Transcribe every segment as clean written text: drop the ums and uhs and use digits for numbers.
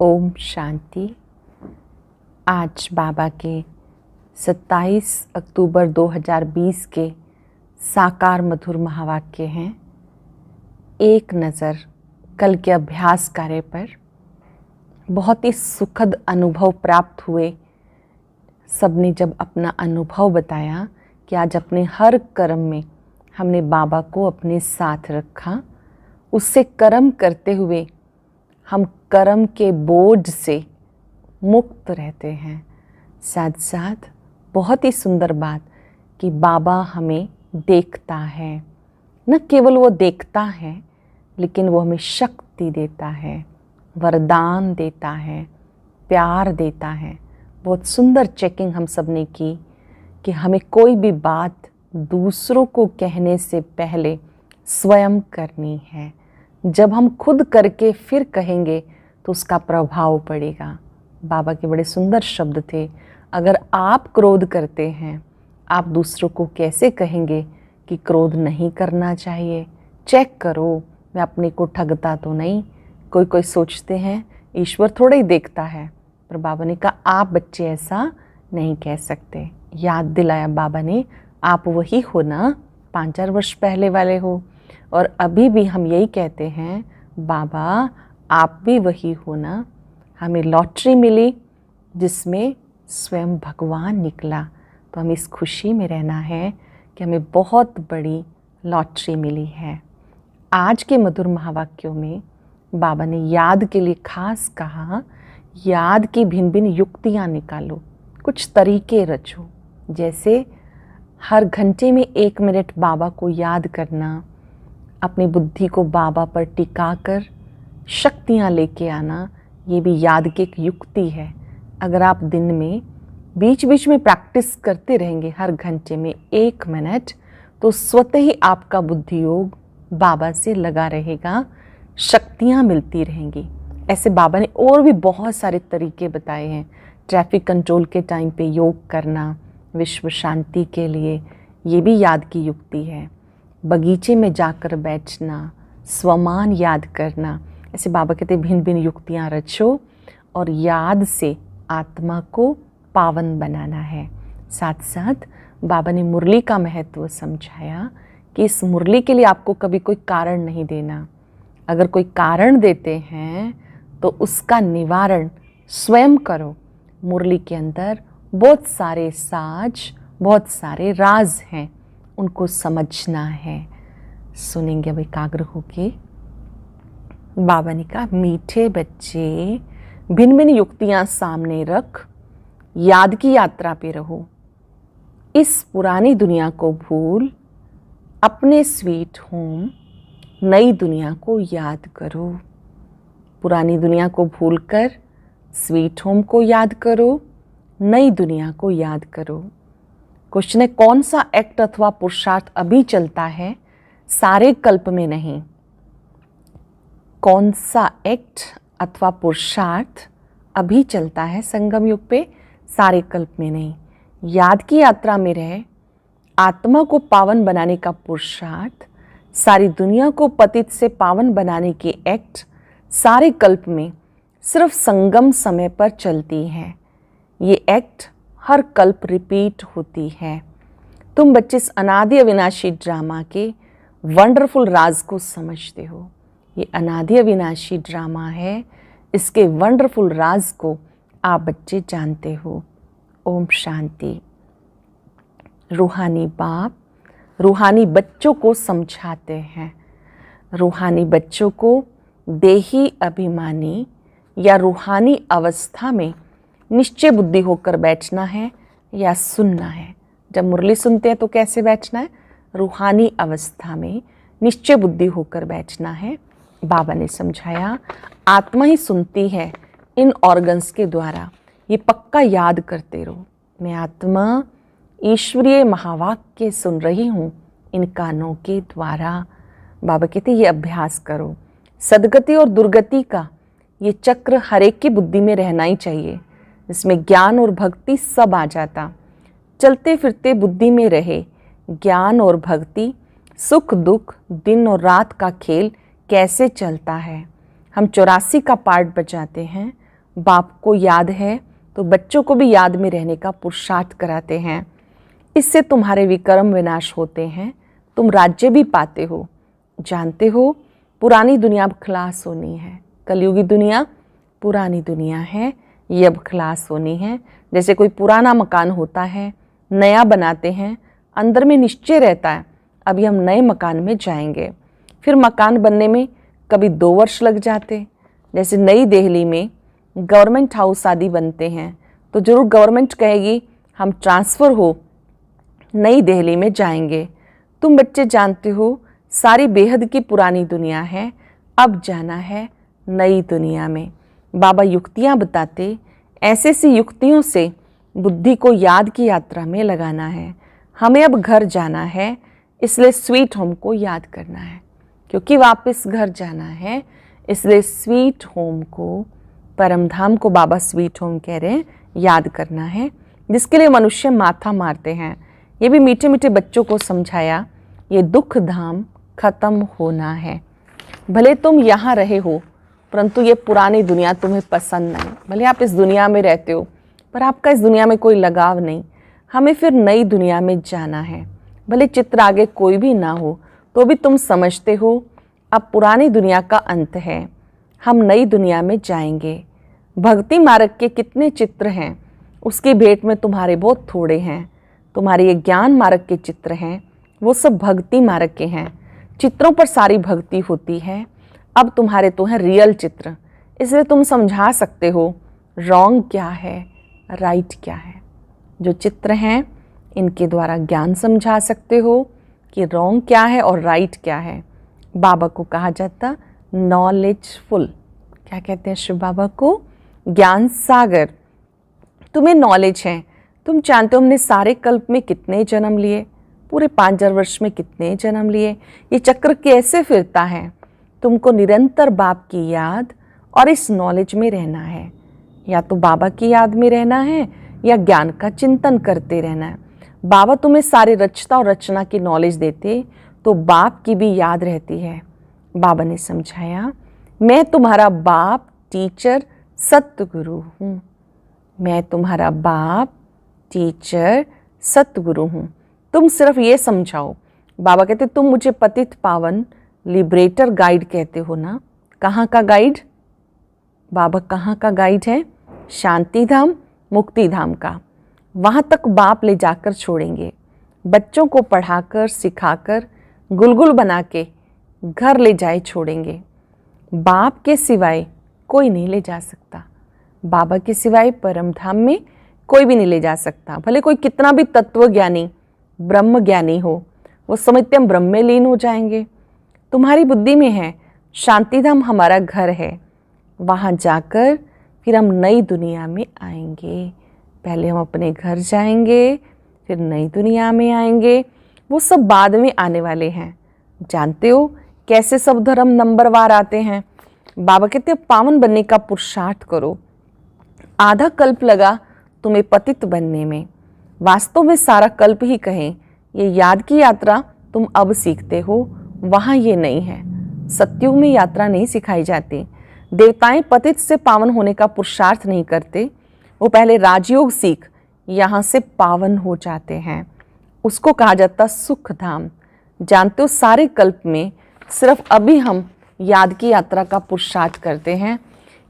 ओम शांति। आज बाबा के 27 अक्टूबर 2020 के साकार मधुर महावाक्य हैं। एक नज़र कल के अभ्यास कार्य पर। बहुत ही सुखद अनुभव प्राप्त हुए। सबने जब अपना अनुभव बताया कि आज अपने हर कर्म में हमने बाबा को अपने साथ रखा, उससे कर्म करते हुए हम कर्म के बोझ से मुक्त रहते हैं। साथ साथ बहुत ही सुंदर बात कि बाबा हमें देखता है। न केवल वो देखता है, लेकिन वो हमें शक्ति देता है, वरदान देता है, प्यार देता है। बहुत सुंदर चेकिंग हम सब ने की कि हमें कोई भी बात दूसरों को कहने से पहले स्वयं करनी है। जब हम खुद करके फिर कहेंगे तो उसका प्रभाव पड़ेगा। बाबा के बड़े सुंदर शब्द थे, अगर आप क्रोध करते हैं, आप दूसरों को कैसे कहेंगे कि क्रोध नहीं करना चाहिए? चेक करो, मैं अपने को ठगता तो नहीं। कोई सोचते हैं ईश्वर थोड़ा ही देखता है, पर बाबा ने कहा आप बच्चे ऐसा नहीं कह सकते। याद दिलाया बाबा ने, आप वही हो ना, 5-4 वर्ष पहले वाले हो। और अभी भी हम यही कहते हैं, बाबा आप भी वही हो ना। हमें लॉटरी मिली जिसमें स्वयं भगवान निकला, तो हमें इस खुशी में रहना है कि हमें बहुत बड़ी लॉटरी मिली है। आज के मधुर महावाक्यों में बाबा ने याद के लिए खास कहा, याद की भिन्न भिन्न युक्तियाँ निकालो, कुछ तरीके रचो। जैसे हर घंटे में 1 मिनट बाबा को याद करना, अपनी बुद्धि को बाबा पर टिका कर शक्तियाँ लेके आना, ये भी याद की एक युक्ति है। अगर आप दिन में बीच बीच में प्रैक्टिस करते रहेंगे हर घंटे में 1 मिनट, तो स्वतः ही आपका बुद्धि योग बाबा से लगा रहेगा, शक्तियाँ मिलती रहेंगी। ऐसे बाबा ने और भी बहुत सारे तरीके बताए हैं। ट्रैफिक कंट्रोल के टाइम पे योग करना, विश्व शांति के लिए, ये भी याद की युक्ति है। बगीचे में जाकर बैठना, स्वमान याद करना, ऐसे बाबा कहते भिन्न भिन्न युक्तियाँ रचो और याद से आत्मा को पावन बनाना है। साथ साथ बाबा ने मुरली का महत्व समझाया कि इस मुरली के लिए आपको कभी कोई कारण नहीं देना। अगर कोई कारण देते हैं तो उसका निवारण स्वयं करो। मुरली के अंदर बहुत सारे साज, बहुत सारे राज हैं, उनको समझना है। सुनेंगे अब एकाग्र होके। बाबा ने कहा, मीठे बच्चे भिन्न भिन्न युक्तियाँ सामने रख, याद की यात्रा पे रहो। इस पुरानी दुनिया को भूल, अपने स्वीट होम नई दुनिया को याद करो। पुरानी दुनिया को भूलकर स्वीट होम को याद करो, नई दुनिया को याद करो। क्वेश्चन है, कौन सा एक्ट अथवा पुरुषार्थ अभी चलता है, सारे कल्प में नहीं? कौन सा एक्ट अथवा पुरुषार्थ अभी चलता है संगम युग पे, सारे कल्प में नहीं। याद की यात्रा में रहे, आत्मा को पावन बनाने का पुरुषार्थ, सारी दुनिया को पतित से पावन बनाने के एक्ट सारे कल्प में सिर्फ संगम समय पर चलती है। ये एक्ट हर कल्प रिपीट होती है। तुम बच्चे इस अनादि अविनाशी ड्रामा के वंडरफुल राज को समझते हो। ये अनादि अविनाशी ड्रामा है, इसके वंडरफुल राज को आप बच्चे जानते हो। ओम शांति। रूहानी बाप रूहानी बच्चों को समझाते हैं। रूहानी बच्चों को देही अभिमानी या रूहानी अवस्था में निश्चय बुद्धि होकर बैठना है या सुनना है। जब मुरली सुनते हैं तो कैसे बैठना है? रूहानी अवस्था में निश्चय बुद्धि होकर बैठना है। बाबा ने समझाया, आत्मा ही सुनती है इन ऑर्गन्स के द्वारा। ये पक्का याद करते रहो, मैं आत्मा ईश्वरीय महावाक्य सुन रही हूँ इन कानों के द्वारा। बाबा कहते ये अभ्यास करो। सदगति और दुर्गति का ये चक्र हर एक की बुद्धि में रहना ही चाहिए, जिसमें ज्ञान और भक्ति सब आ जाता। चलते फिरते बुद्धि में रहे ज्ञान और भक्ति, सुख दुख दिन और रात का खेल कैसे चलता है। हम 84 का पार्ट बजाते हैं, बाप को याद है तो बच्चों को भी याद में रहने का पुरुषार्थ कराते हैं। इससे तुम्हारे विकर्म विनाश होते हैं, तुम राज्य भी पाते हो। जानते हो पुरानी दुनिया अब खलास होनी है, कलयुगी दुनिया पुरानी दुनिया है, ये अब खलास होनी है। जैसे कोई पुराना मकान होता है, नया बनाते हैं, अंदर में निश्चय रहता है अभी हम नए मकान में जाएंगे। फिर मकान बनने में कभी 2 वर्ष लग जाते। जैसे नई दिल्ली में गवर्नमेंट हाउस आदि बनते हैं तो जरूर गवर्नमेंट कहेगी हम ट्रांसफ़र हो नई दिल्ली में जाएंगे। तुम बच्चे जानते हो सारी बेहद की पुरानी दुनिया है, अब जाना है नई दुनिया में। बाबा युक्तियाँ बताते, ऐसे सी युक्तियों से बुद्धि को याद की यात्रा में लगाना है। हमें अब घर जाना है, इसलिए स्वीट होम को याद करना है। क्योंकि वापस घर जाना है, इसलिए स्वीट होम को, परम धाम को बाबा स्वीट होम कह रहे हैं, याद करना है, जिसके लिए मनुष्य माथा मारते हैं। ये भी मीठे मीठे बच्चों को समझाया, ये दुख धाम खत्म होना है। भले तुम यहाँ रहे हो परंतु ये पुरानी दुनिया तुम्हें पसंद नहीं। भले आप इस दुनिया में रहते हो पर आपका इस दुनिया में कोई लगाव नहीं। हमें फिर नई दुनिया में जाना है। भले चित्र आगे कोई भी ना हो तो भी तुम समझते हो अब पुरानी दुनिया का अंत है, हम नई दुनिया में जाएंगे। भक्ति मार्ग के कितने चित्र हैं, उसकी भेंट में तुम्हारे बहुत थोड़े हैं। तुम्हारे ये ज्ञान मार्ग के चित्र हैं, वो सब भक्ति मार्ग के हैं। चित्रों पर सारी भक्ति होती है। अब तुम्हारे तो हैं रियल चित्र, इसलिए तुम समझा सकते हो रॉन्ग क्या है, राइट क्या है। जो चित्र हैं इनके द्वारा ज्ञान समझा सकते हो कि रॉन्ग क्या है और राइट क्या है। बाबा को कहा जाता नॉलेजफुल, क्या कहते हैं शिव बाबा को, ज्ञान सागर। तुम्हें नॉलेज है, तुम जानते हो हमने सारे कल्प में कितने जन्म लिए, पूरे 5000 वर्ष में कितने जन्म लिए, ये चक्र कैसे फिरता है। तुमको निरंतर बाप की याद और इस नॉलेज में रहना है। या तो बाबा की याद में रहना है या ज्ञान का चिंतन करते रहना है। बाबा तुम्हें सारे रचता और रचना की नॉलेज देते तो बाप की भी याद रहती है। बाबा ने समझाया, मैं तुम्हारा बाप टीचर सतगुरु हूँ। मैं तुम्हारा बाप टीचर सतगुरु हूँ। तुम सिर्फ ये समझाओ। बाबा कहते तुम मुझे पतित पावन लिबरेटर गाइड कहते हो ना। कहाँ का गाइड? बाबा कहाँ का गाइड है? शांति धाम, मुक्ति धाम का। वहाँ तक बाप ले जाकर छोड़ेंगे। बच्चों को पढ़ाकर सिखाकर गुलगुल बना के घर ले जाए छोड़ेंगे। बाप के सिवाय कोई नहीं ले जा सकता। बाबा के सिवाय परम धाम में कोई भी नहीं ले जा सकता। भले कोई कितना भी तत्व ज्ञानी ब्रह्म ज्ञानी हो, वो समझते हम ब्रह्म में लीन हो जाएंगे। तुम्हारी बुद्धि में है शांति धाम हमारा घर है, वहाँ जाकर फिर हम नई दुनिया में आएंगे। पहले हम अपने घर जाएंगे, फिर नई दुनिया में आएंगे। वो सब बाद में आने वाले हैं। जानते हो कैसे सब धर्म नंबरवार आते हैं। बाबा कहते हैं पावन बनने का पुरुषार्थ करो। आधा कल्प लगा तुम्हें पतित बनने में, वास्तव में सारा कल्प ही कहें। ये याद की यात्रा तुम अब सीखते हो, वहाँ ये नहीं है। सत्युग में यात्रा नहीं सिखाई जाती। देवताएं पतित से पावन होने का पुरुषार्थ नहीं करते, वो पहले राजयोग सीख यहाँ से पावन हो जाते हैं। उसको कहा जाता सुख धाम। जानते हो सारे कल्प में सिर्फ अभी हम याद की यात्रा का पुरुषार्थ करते हैं,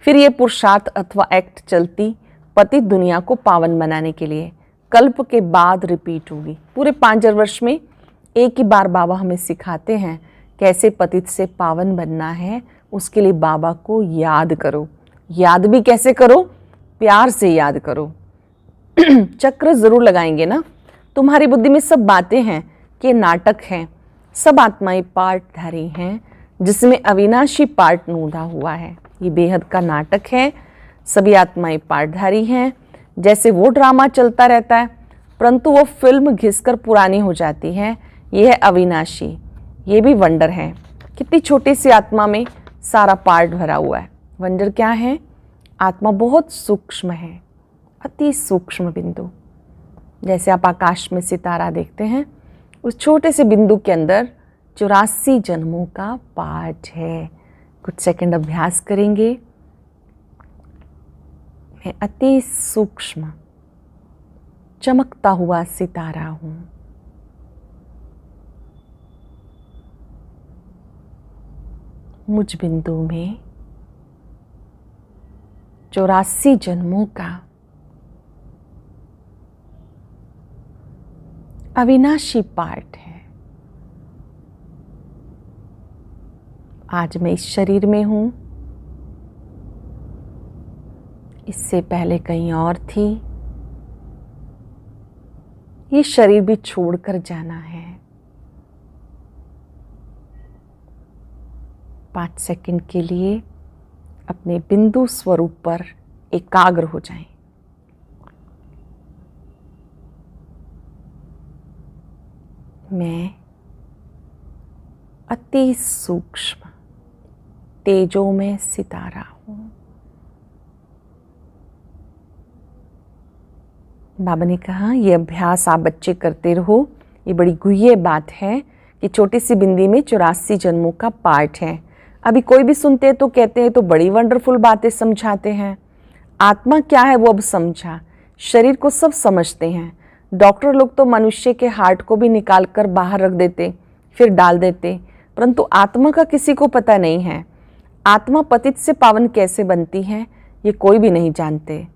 फिर ये पुरुषार्थ अथवा एक्ट चलती पतित दुनिया को पावन बनाने के लिए कल्प के बाद रिपीट होगी। पूरे 5000 वर्ष में एक ही बार बाबा हमें सिखाते हैं कैसे पतित से पावन बनना है। उसके लिए बाबा को याद करो। याद भी कैसे करो? प्यार से याद करो। चक्र जरूर लगाएंगे ना। तुम्हारी बुद्धि में सब बातें हैं कि नाटक है। सब आत्माएं पार्टधारी हैं, जिसमें अविनाशी पार्ट नूंधा हुआ है। ये बेहद का नाटक है। सभी आत्माएं पार्टधारी हैं। जैसे वो ड्रामा चलता रहता है परंतु वो फिल्म घिसकर पुरानी हो जाती है। ये है अविनाशी। ये भी वंडर है। कितनी छोटी सी आत्मा में सारा पार्ट भरा हुआ है। वंडर क्या है? आत्मा बहुत सूक्ष्म है, अति सूक्ष्म बिंदु। जैसे आप आकाश में सितारा देखते हैं, उस छोटे से बिंदु के अंदर 84 जन्मों का पाठ है। कुछ सेकंड अभ्यास करेंगे। मैं अति सूक्ष्म चमकता हुआ सितारा हूं। मुझ बिंदु में 84 जन्मों का अविनाशी पार्ट है। आज मैं इस शरीर में हूं, इससे पहले कहीं और थी। ये शरीर भी छोड़कर जाना है। 5 सेकंड के लिए अपने बिंदु स्वरूप पर एकाग्र हो जाएं। मैं अति सूक्ष्म तेजोमय सितारा हूं। बाबा ने कहा, यह अभ्यास आप बच्चे करते रहो। ये बड़ी गुह्य बात है कि छोटी सी बिंदी में 84 जन्मों का पार्ट है। अभी कोई भी सुनते हैं तो कहते हैं तो बड़ी वंडरफुल बातें समझाते हैं। आत्मा क्या है वो अब समझा। शरीर को सब समझते हैं। डॉक्टर लोग तो मनुष्य के हार्ट को भी निकाल कर बाहर रख देते, फिर डाल देते, परंतु आत्मा का किसी को पता नहीं है। आत्मा पतित से पावन कैसे बनती है ये कोई भी नहीं जानते।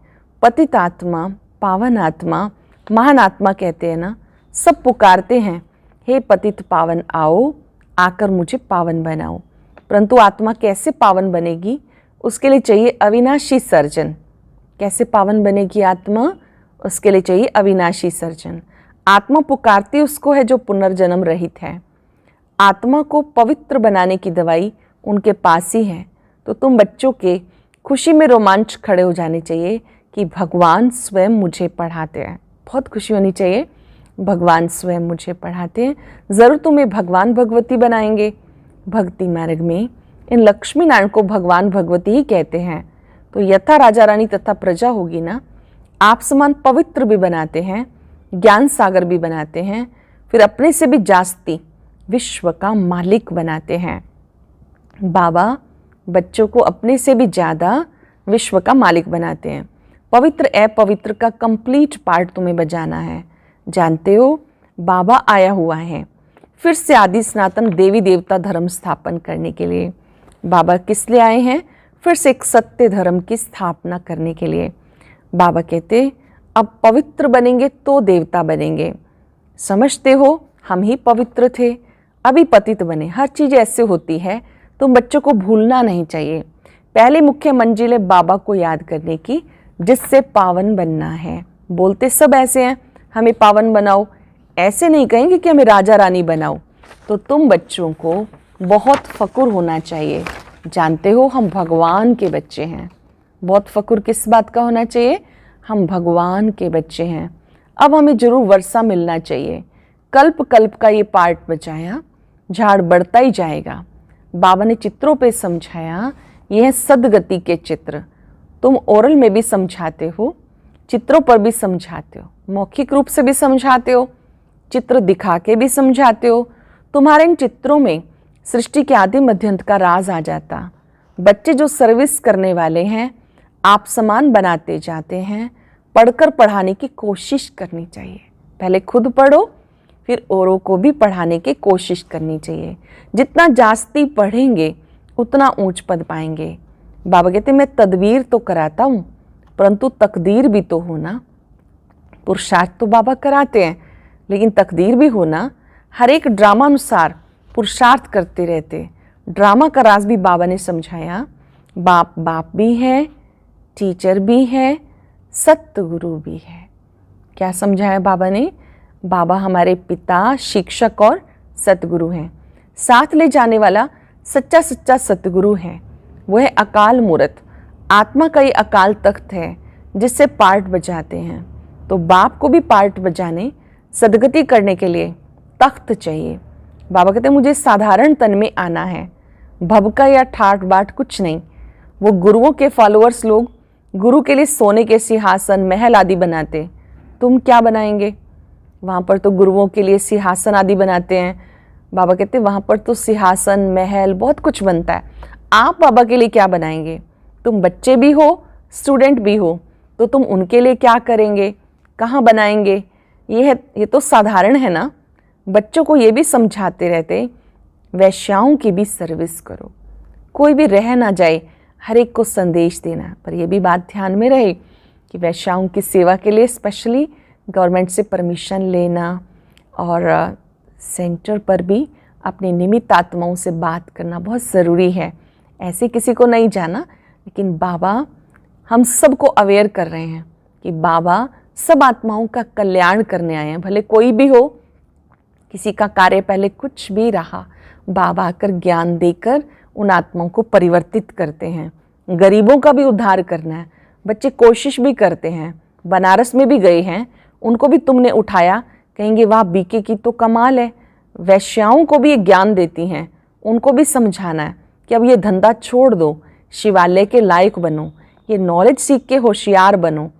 पतित आत्मा, पावन आत्मा, महान आत्मा कहते हैं ना, सब पुकारते हैं, हे पतित पावन आओ, आकर मुझे पावन बनाओ। परंतु आत्मा कैसे पावन बनेगी? उसके लिए चाहिए अविनाशी सर्जन। कैसे पावन बनेगी आत्मा? उसके लिए चाहिए अविनाशी सर्जन। आत्मा पुकारती उसको है जो पुनर्जन्म रहित है। आत्मा को पवित्र बनाने की दवाई उनके पास ही है। तो तुम बच्चों के खुशी में रोमांच खड़े हो जाने चाहिए कि भगवान स्वयं मुझे पढ़ाते हैं। बहुत खुशी होनी चाहिए, भगवान स्वयं मुझे पढ़ाते हैं। ज़रूर तुम्हें भगवान भगवती बनाएंगे। भक्ति मार्ग में इन लक्ष्मी नारायण को भगवान भगवती ही कहते हैं। तो यथा राजा रानी तथा प्रजा होगी ना, आप समान पवित्र भी बनाते हैं, ज्ञान सागर भी बनाते हैं, फिर अपने से भी जास्ती विश्व का मालिक बनाते हैं। बाबा बच्चों को अपने से भी ज़्यादा विश्व का मालिक बनाते हैं। पवित्र अपवित्र का कंप्लीट पार्ट तुम्हें बजाना है। जानते हो, बाबा आया हुआ है फिर से आदि सनातन देवी देवता धर्म स्थापन करने के लिए। बाबा किस लिए आए हैं? फिर से एक सत्य धर्म की स्थापना करने के लिए। बाबा कहते, अब पवित्र बनेंगे तो देवता बनेंगे। समझते हो, हम ही पवित्र थे, अभी पतित बने। हर चीज़ ऐसे होती है, तुम बच्चों को भूलना नहीं चाहिए। पहली मुख्य मंजिल है बाबा को याद करने की, जिससे पावन बनना है। बोलते सब ऐसे हैं, हमें पावन बनाओ। ऐसे नहीं कहेंगे कि हमें राजा रानी बनाओ। तो तुम बच्चों को बहुत फक्र होना चाहिए। जानते हो, हम भगवान के बच्चे हैं। बहुत फक्र किस बात का होना चाहिए? हम भगवान के बच्चे हैं। अब हमें जरूर वर्षा मिलना चाहिए। कल्प कल्प का ये पार्ट बचाया, झाड़ बढ़ता ही जाएगा। बाबा ने चित्रों पे समझाया, ये है सदगति के चित्र। तुम ओरल में भी समझाते हो, चित्रों पर भी समझाते हो, मौखिक रूप से भी समझाते हो, चित्र दिखा के भी समझाते हो। तुम्हारे इन चित्रों में सृष्टि के आदि मध्यंत का राज आ जाता। बच्चे जो सर्विस करने वाले हैं, आप समान बनाते जाते हैं। पढ़कर पढ़ाने की कोशिश करनी चाहिए। पहले खुद पढ़ो, फिर औरों को भी पढ़ाने की कोशिश करनी चाहिए। जितना जास्ती पढ़ेंगे उतना ऊंच पद पाएंगे। बाबा कहते, मैं तदबीर तो कराता हूँ, परंतु तकदीर भी तो होना। पुरुषार्थ तो बाबा कराते हैं, लेकिन तकदीर भी होना। हर एक ड्रामा अनुसार पुरुषार्थ करते रहते। ड्रामा का राज भी बाबा ने समझाया। बाप बाप भी है, टीचर भी है, सतगुरु भी है। क्या समझाया बाबा ने? बाबा हमारे पिता, शिक्षक और सतगुरु हैं। साथ ले जाने वाला सच्चा सच्चा सतगुरु है। वो है अकाल मूर्त। आत्मा का ये अकाल तख्त है जिससे पार्ट बजाते हैं। तो बाप को भी पार्ट बजाने, सदगति करने के लिए तख्त चाहिए। बाबा कहते हैं, मुझे साधारण तन में आना है, भबका या ठाट बाट कुछ नहीं। वो गुरुओं के फॉलोअर्स लोग गुरु के लिए सोने के सिंहासन, महल आदि बनाते। तुम क्या बनाएंगे? वहाँ पर तो गुरुओं के लिए सिंहासन आदि बनाते हैं। बाबा कहते हैं, वहाँ पर तो सिंहासन, महल, बहुत कुछ बनता है। आप बाबा के लिए क्या बनाएंगे? तुम बच्चे भी हो, स्टूडेंट भी हो। तो तुम उनके लिए क्या करेंगे, कहाँ बनाएंगे? ये तो साधारण है ना। बच्चों को ये भी समझाते रहते, वैश्याओं की भी सर्विस करो, कोई भी रह ना जाए, हर एक को संदेश देना। पर यह भी बात ध्यान में रहे कि वैश्याओं की सेवा के लिए स्पेशली गवर्नमेंट से परमिशन लेना और सेंटर पर भी अपनी निमित्त आत्माओं से बात करना बहुत ज़रूरी है। ऐसे किसी को नहीं जाना, लेकिन बाबा हम सबको अवेयर कर रहे हैं कि बाबा सब आत्माओं का कल्याण करने आए हैं। भले कोई भी हो, किसी का कार्य पहले कुछ भी रहा, बाबा आकर ज्ञान देकर उन आत्माओं को परिवर्तित करते हैं। गरीबों का भी उद्धार करना है। बच्चे कोशिश भी करते हैं, बनारस में भी गए हैं, उनको भी तुमने उठाया, कहेंगे वाह बीके की तो कमाल है। वैश्याओं को भी ये ज्ञान देती हैं, उनको भी समझाना है कि अब ये धंधा छोड़ दो, शिवालय के लायक बनो, ये नॉलेज सीख के होशियार बनो।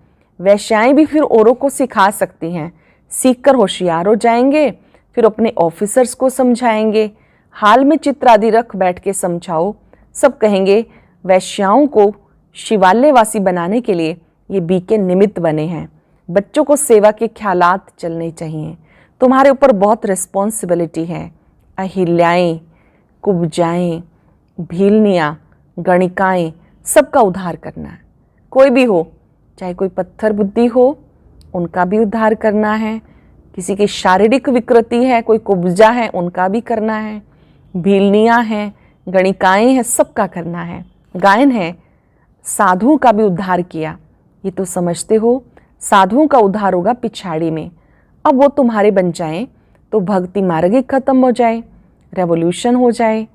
वैश्याएं भी फिर औरों को सिखा सकती हैं, सीख कर होशियार हो जाएंगे, फिर अपने ऑफिसर्स को समझाएंगे। हाल में चित्र आदि रख बैठ के समझाओ, सब कहेंगे वैश्याओं को शिवालयवासी बनाने के लिए ये बीके निमित्त बने हैं। बच्चों को सेवा के ख्यालात चलने चाहिए। तुम्हारे ऊपर बहुत रिस्पॉन्सिबिलिटी है। अहिल्याएं, कुब्जाएं, भीलनियाँ, गणिकाएं, सबका उद्धार करना है। कोई भी हो, चाहे कोई पत्थर बुद्धि हो, उनका भी उद्धार करना है। किसी की शारीरिक विकृति है, कोई कुब्जा है, उनका भी करना है। भीलनियाँ हैं, गणिकाएं हैं, सबका करना है। गायन है, साधुओं का भी उद्धार किया। ये तो समझते हो, साधुओं का उद्धार होगा पिछाड़ी में। अब वो तुम्हारे बन जाएं तो भक्ति मार्ग ही खत्म हो जाए, रेवोल्यूशन हो जाए।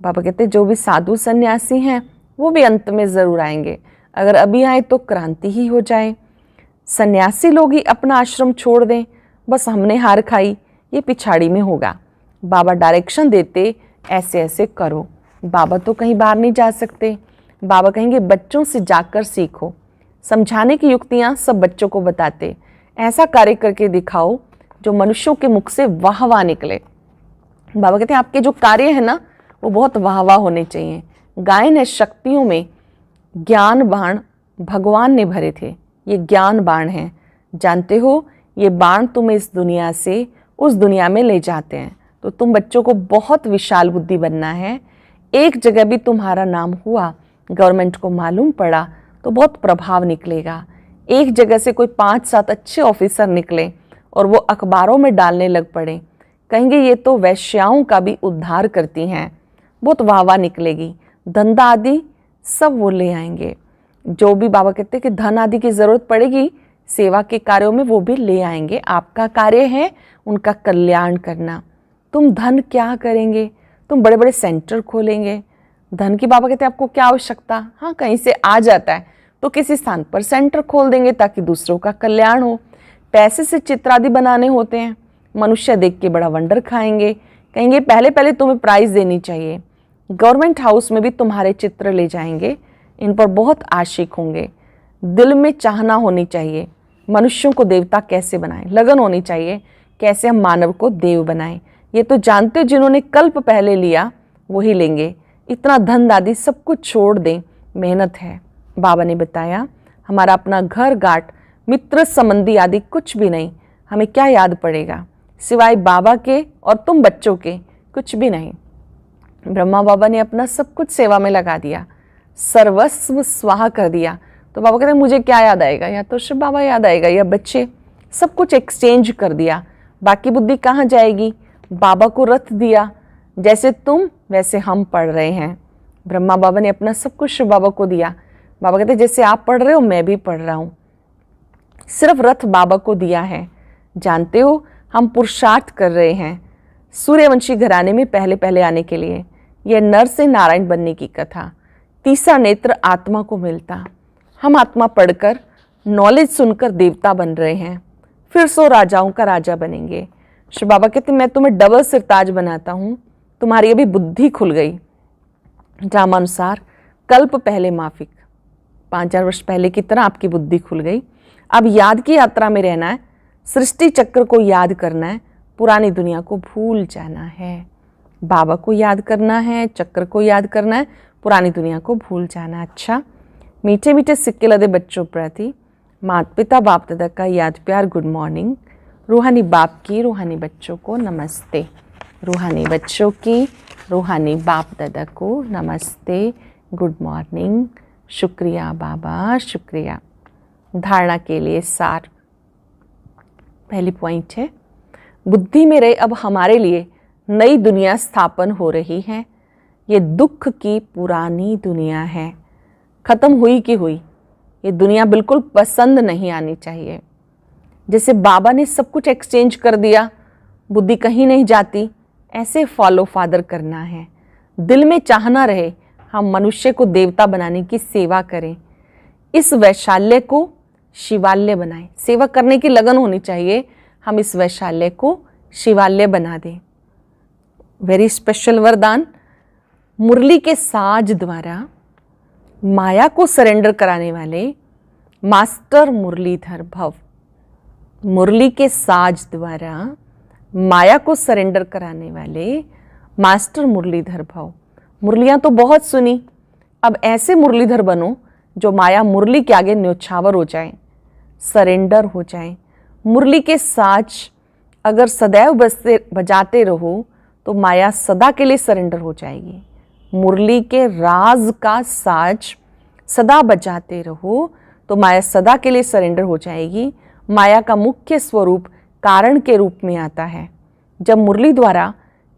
बाबा कहते जो भी साधु सन्यासी हैं वो भी अंत में ज़रूर आएंगे। अगर अभी आए तो क्रांति ही हो जाए। सन्यासी लोग ही अपना आश्रम छोड़ दें, बस हमने हार खाई, ये पिछाड़ी में होगा। बाबा डायरेक्शन देते, ऐसे ऐसे करो। बाबा तो कहीं बाहर नहीं जा सकते। बाबा कहेंगे बच्चों से जाकर सीखो। समझाने की युक्तियाँ सब बच्चों को बताते, ऐसा कार्य करके दिखाओ जो मनुष्यों के मुख से वाह वाह निकले। बाबा कहते हैं आपके जो कार्य है ना वो बहुत वाह वाह होने चाहिए। गायन है, शक्तियों में ज्ञान बाण भगवान ने भरे थे, ये ज्ञान बाण हैं। जानते हो ये बाण तुम्हें इस दुनिया से उस दुनिया में ले जाते हैं। तो तुम बच्चों को बहुत विशाल बुद्धि बनना है। एक जगह भी तुम्हारा नाम हुआ, गवर्नमेंट को मालूम पड़ा तो बहुत प्रभाव निकलेगा। एक जगह से कोई 5-7 अच्छे ऑफिसर निकले और वो अखबारों में डालने लग पड़े, कहेंगे ये तो वैश्याओं का भी उद्धार करती हैं, बहुत वाह वाह निकलेगी। धंधा आदि सब वो ले आएंगे। जो भी बाबा कहते हैं कि धन आदि की ज़रूरत पड़ेगी सेवा के कार्यों में, वो भी ले आएंगे। आपका कार्य है उनका कल्याण करना। तुम धन क्या करेंगे? तुम बड़े बड़े सेंटर खोलेंगे। धन की बाबा कहते हैं आपको क्या आवश्यकता? हाँ, कहीं से आ जाता है तो किसी स्थान पर सेंटर खोल देंगे ताकि दूसरों का कल्याण हो। पैसे से चित्र आदि बनाने होते हैं, मनुष्य देख के बड़ा वंडर खाएंगे, कहेंगे पहले पहले तुम्हें प्राइज़ देनी चाहिए। गवर्नमेंट हाउस में भी तुम्हारे चित्र ले जाएंगे, इन पर बहुत आशिक होंगे। दिल में चाहना होनी चाहिए, मनुष्यों को देवता कैसे बनाएं, लगन होनी चाहिए, कैसे हम मानव को देव बनाएं। ये तो जानते हो जिन्होंने कल्प पहले लिया वही लेंगे। इतना धन आदि सब कुछ छोड़ दें, मेहनत है। बाबा ने बताया हमारा अपना घर गाट मित्र संबंधी आदि कुछ भी नहीं, हमें क्या याद पड़ेगा सिवाय बाबा के और तुम बच्चों के, कुछ भी नहीं। ब्रह्मा बाबा ने अपना सब कुछ सेवा में लगा दिया, सर्वस्व स्वाहा कर दिया। तो बाबा कहते हैं मुझे क्या याद आएगा, या तो शिव बाबा याद आएगा या बच्चे। सब कुछ एक्सचेंज कर दिया, बाकी बुद्धि कहाँ जाएगी? बाबा को रथ दिया, जैसे तुम वैसे हम पढ़ रहे हैं। ब्रह्मा बाबा ने अपना सब कुछ शिव बाबा को दिया। बाबा कहते हैं जैसे आप पढ़ रहे हो मैं भी पढ़ रहा हूँ। सिर्फ रथ बाबा को दिया है। जानते हो हम पुरुषार्थ कर रहे हैं सूर्यवंशी घराने में पहले पहले आने के लिए। यह नर से नारायण बनने की कथा। तीसरा नेत्र आत्मा को मिलता। हम आत्मा पढ़कर नॉलेज सुनकर देवता बन रहे हैं, फिर 100 राजाओं का राजा बनेंगे। शिव बाबा कहते मैं तुम्हें डबल सिरताज बनाता हूँ, तुम्हारी अभी बुद्धि खुल गई। ड्रामानुसार कल्प पहले माफिक, 5000 वर्ष पहले की तरह आपकी बुद्धि खुल गई। अब याद की यात्रा में रहना है, सृष्टि चक्र को याद करना है, पुरानी दुनिया को भूल जाना है। बाबा को याद करना है, चक्र को याद करना है, पुरानी दुनिया को भूल जाना है। अच्छा, मीठे मीठे सिक्के लदे बच्चों प्रति माता पिता बाप दादा का याद प्यार गुड मॉर्निंग। रूहानी बाप की रूहानी बच्चों को नमस्ते। रूहानी बच्चों की रूहानी बाप दादा को नमस्ते, गुड मॉर्निंग। शुक्रिया बाबा, शुक्रिया। धारणा के लिए सार। पहली पॉइंट है, बुद्धि में रहे अब हमारे लिए नई दुनिया स्थापन हो रही है। ये दुख की पुरानी दुनिया है, खत्म हुई की हुई। ये दुनिया बिल्कुल पसंद नहीं आनी चाहिए। जैसे बाबा ने सब कुछ एक्सचेंज कर दिया, बुद्धि कहीं नहीं जाती, ऐसे फॉलो फादर करना है। दिल में चाहना रहे हम मनुष्य को देवता बनाने की सेवा करें, इस वैशाल्य को शिवालय बनाएं। सेवा करने की लगन होनी चाहिए, हम इस वैशाल्य को शिवालय बना दें। वेरी स्पेशल वरदान, मुरली के साज द्वारा माया को सरेंडर कराने वाले मास्टर मुरलीधर भव। मुरली के साज द्वारा माया को सरेंडर कराने वाले मास्टर मुरलीधर भव। मुरलियां तो बहुत सुनी, अब ऐसे मुरलीधर बनो जो माया मुरली के आगे न्योछावर हो जाए, सरेंडर हो जाए। मुरली के साज अगर सदैव बजाते रहो तो माया सदा के लिए सरेंडर हो जाएगी। मुरली के राज का साज सदा बजाते रहो तो माया सदा के लिए सरेंडर हो जाएगी। माया का मुख्य स्वरूप कारण के रूप में आता है। जब मुरली द्वारा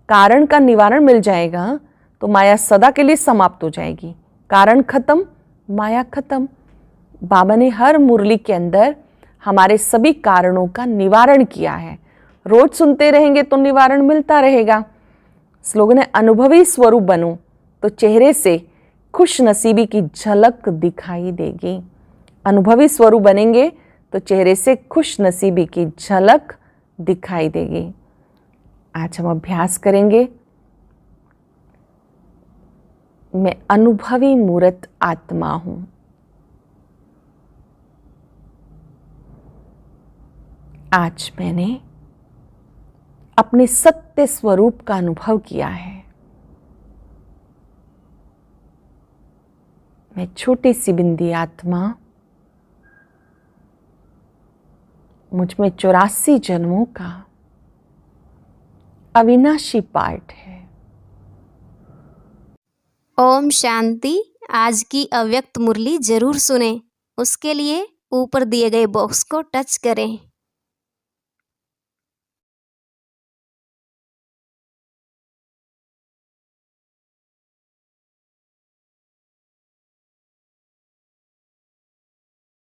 कारण का निवारण मिल जाएगा तो माया सदा के लिए समाप्त हो जाएगी। कारण खत्म, माया खत्म। बाबा ने हर मुरली के अंदर हमारे सभी कारणों का निवारण किया है। रोज सुनते रहेंगे तो निवारण मिलता रहेगा। स्लोगन है, अनुभवी स्वरूप बनो तो चेहरे से खुश नसीबी की झलक दिखाई देगी। अनुभवी स्वरूप बनेंगे तो चेहरे से खुश नसीबी की झलक दिखाई देगी। आज हम अभ्यास करेंगे, मैं अनुभवी मूर्त आत्मा हूं। आज मैंने अपने सत्य स्वरूप का अनुभव किया है। मैं छोटी सी बिंदी आत्मा, मुझ में 84 जन्मों का अविनाशी पार्ट है। ओम शांति। आज की अव्यक्त मुरली जरूर सुने। उसके लिए ऊपर दिए गए बॉक्स को टच करें।